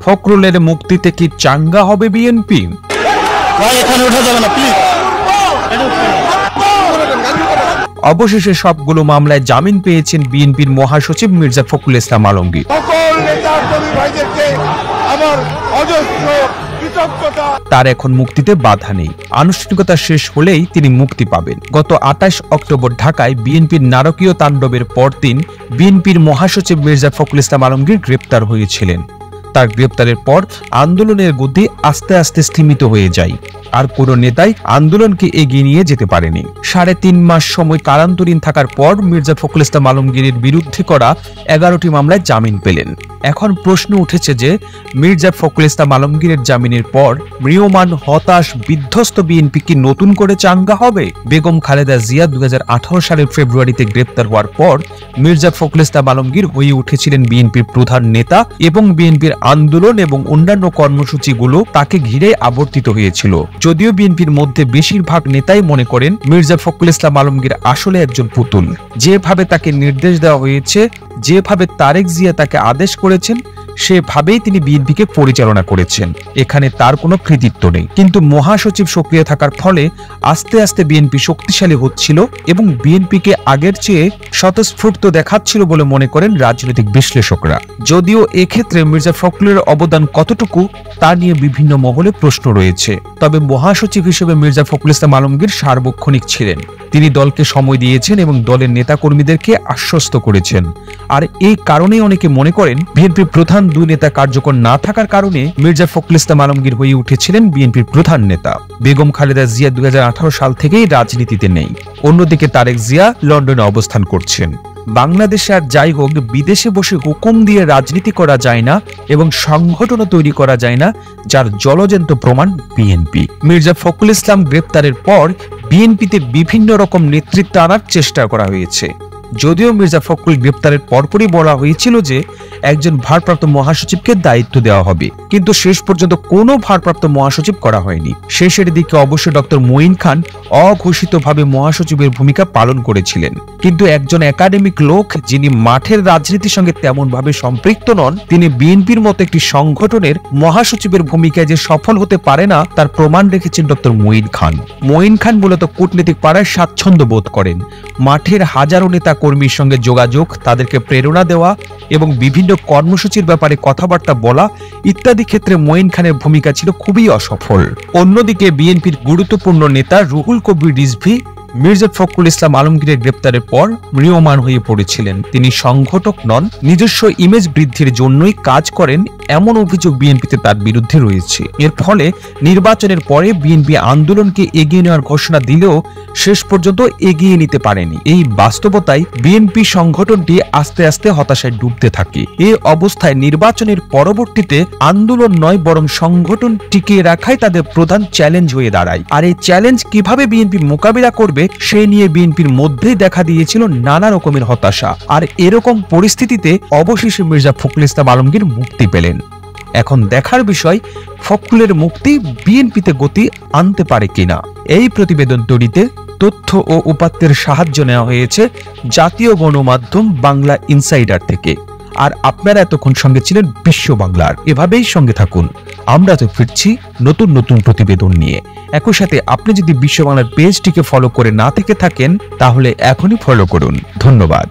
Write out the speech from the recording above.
ফখরুলের মুক্তিতে কি চাঙ্গা হবে বিএনপি? অবশেষে সবগুলো মামলায় জামিন পেয়েছেন বিএনপির মহাসচিব মির্জা ফখরুল ইসলাম আলমগীর। তার এখন মুক্তিতে বাধা নেই। আনুষ্ঠানিকতা শেষ হলেই তিনি মুক্তি পাবেন। গত ২৮ অক্টোবর ঢাকায় বিএনপির নারকীয় তাণ্ডবের পরদিন বিএনপির মহাসচিব মির্জা ফখরুল ইসলাম আলমগীর গ্রেপ্তার হয়েছিলেন। তার গ্রেপ্তারের পর আন্দোলনের গতি আস্তে আস্তে স্থিমিত হয়ে যায়, আর কোনো নেতাই আন্দোলনকে এগিয়ে নিয়ে যেতে পারেনি। ৩.৫ মাস সময় কারান্তরীণ থাকার পর মির্জা ফখরুল ইসলাম আলমগীরের বিরুদ্ধে করা ১১টি মামলায় জামিন পেলেন। এখন প্রশ্ন উঠেছে যে মির্জা ফখরুল ইসলাম আলমগীরের জামিনের পর ম্রিয়মাণ, হতাশ, বিধ্বস্ত বিএনপি কি নতুন করে চাঙ্গা হবে? বেগম খালেদা জিয়া ২০১৮ সালের ফেব্রুয়ারিতে গ্রেপ্তার হওয়ার পর মির্জা ফখরুল ইসলাম আলমগীর হয়ে উঠেছিলেন বিএনপির প্রধান নেতা এবং বিএনপির আন্দোলন এবং অন্যান্য কর্মসূচিগুলো তাকে ঘিরে আবর্তিত হয়েছিল। যদিও বিএনপির মধ্যে বেশিরভাগ নেতাই মনে করেন মির্জা ফখরুল ইসলাম আলমগীর আসলে একজন পুতুল। যেভাবে তাকে নির্দেশ দেওয়া হয়েছে, যেভাবে তারেক জিয়া তাকে আদেশ করেছেন, সেভাবেই তিনি বিএনপিকে পরিচালনা করেছেন। এখানে তার কোনো কৃতিত্ব নেই। কিন্তু মহাসচিব সক্রিয় থাকার ফলে আস্তে আস্তে বিএনপি শক্তিশালী হচ্ছিল এবং বিএনপিকে আগের চেয়ে স্বতঃস্ফূর্ত দেখাচ্ছিল বলে মনে করেন রাজনৈতিক বিশ্লেষকরা। যদিও এক্ষেত্রে মির্জা ফখরুলের অবদান কতটুকু তা নিয়ে বিভিন্ন মহলে প্রশ্ন রয়েছে। তবে মহাসচিব হিসেবে মির্জা ফখরুল ইসলাম আলমগীর সার্বক্ষণিক ছিলেন। তিনি দলকে সময় দিয়েছেন এবং দলের নেতাকর্মীদেরকে আশ্বস্ত করেছেন। আর এই কারণেই অনেকে মনে করেন বিএনপির প্রধান দুই নেতা কার্যকর না থাকার কারণে মির্জা ফখরুল ইসলাম আলমগীর হয়ে উঠেছিলেন বিএনপির প্রধান নেতা। বেগম খালেদা জিয়া ২০১৮ সাল থেকেই রাজনীতিতে নেই। অন্যদিকে তারেক জিয়া লন্ডনে অবস্থান করছেন। বাংলাদেশে আর যাই হোক, বিদেশে বসে হুকুম দিয়ে রাজনীতি করা যায় না এবং সংগঠনও তৈরি করা যায় না, যার জলজ্যান্ত প্রমাণ বিএনপি। মির্জা ফখরুল ইসলাম গ্রেপ্তারের পর বিএনপিতে বিভিন্ন রকম নেতৃত্ব আনার চেষ্টা করা হয়েছে। যদিও মির্জা ফখরুল গ্রেপ্তারের পরপরই বলা হয়েছিল যে একজন ভারপ্রাপ্ত মহাসচিবকে দায়িত্ব দেওয়া হবে, কিন্তু শেষ পর্যন্ত কোনো ভারপ্রাপ্ত মহাসচিব করা হয়নি। শেষের দিকে অবশ্য ডক্টর মঈন খান অঘোষিতভাবে মহাসচিবের ভূমিকা পালন করেছিলেন। কিন্তু একজন একাডেমিক লোক যিনি মাঠের রাজনীতির সঙ্গে তেমনভাবে সম্পৃক্ত নন, তিনি বিএনপির মতো একটি সংগঠনের মহাসচিবের ভূমিকায় যে সফল হতে পারে না তার প্রমাণ রেখেছেন ডক্টর মঈন খান। মঈন খান মূলত কূটনীতিক পাড়ায় স্বাচ্ছন্দ্য বোধ করেন। মাঠের হাজারো নেতা কর্মীর সঙ্গে যোগাযোগ, তাদেরকে প্রেরণা দেওয়া এবং বিভিন্ন কর্মসূচির ব্যাপারে কথাবার্তা বলা ইত্যাদি ক্ষেত্রে মঈন খানের ভূমিকা ছিল খুবই অসফল। অন্যদিকে বিএনপির গুরুত্বপূর্ণ নেতা রুহুল কবির রিজভী মির্জা ফখরুল ইসলাম আলমগীরের গ্রেপ্তারের পর ম্রিয়মাণ হয়ে পড়েছিলেন। তিনি সংগঠক নন, নিজস্ব ইমেজ বৃদ্ধির জন্যই কাজ করেন, এমন অভিযোগ বিএনপিতে তার বিরুদ্ধে রয়েছে। এর ফলে নির্বাচনের পরে বিএনপি আন্দোলনকে এগিয়ে নেওয়ার ঘোষণা দিলেও শেষ পর্যন্ত এগিয়ে নিতে পারেনি। এই বাস্তবতায় বিএনপি সংগঠনটি আস্তে আস্তে হতাশায় ডুবতে থাকে। এই অবস্থায় নির্বাচনের পরবর্তীতে আন্দোলন নয় বরং সংগঠন টিকিয়ে রাখাই তাদের প্রধান চ্যালেঞ্জ হয়ে দাঁড়ায়। আর এই চ্যালেঞ্জ কিভাবে বিএনপি মোকাবিলা করবে সে নিয়ে বিএনপির মধ্যেই দেখা দিয়েছিল নানা রকমের হতাশা। আর এরকম পরিস্থিতিতে অবশেষে মির্জা ফখরুল ইসলাম আলমগীর মুক্তি পেলেন। এখন দেখার বিষয় ফখরুলের মুক্তি বিএনপিতে গতি আনতে পারে কিনা। এই প্রতিবেদন তৈরিতে তথ্য ও উপাত্তের সাহায্য নেওয়া হয়েছে জাতীয় গণমাধ্যম বাংলা ইনসাইডার থেকে। আর আপনারা এতক্ষণ সঙ্গে ছিলেন বিশ্ব বাংলার। এভাবেই সঙ্গে থাকুন, আমরা তো ফিরছি নতুন নতুন প্রতিবেদন নিয়ে। একই সাথে আপনি যদি বিশ্ব বাংলার পেজটিকে ফলো করে না থেকে থাকেন তাহলে এখনই ফলো করুন। ধন্যবাদ।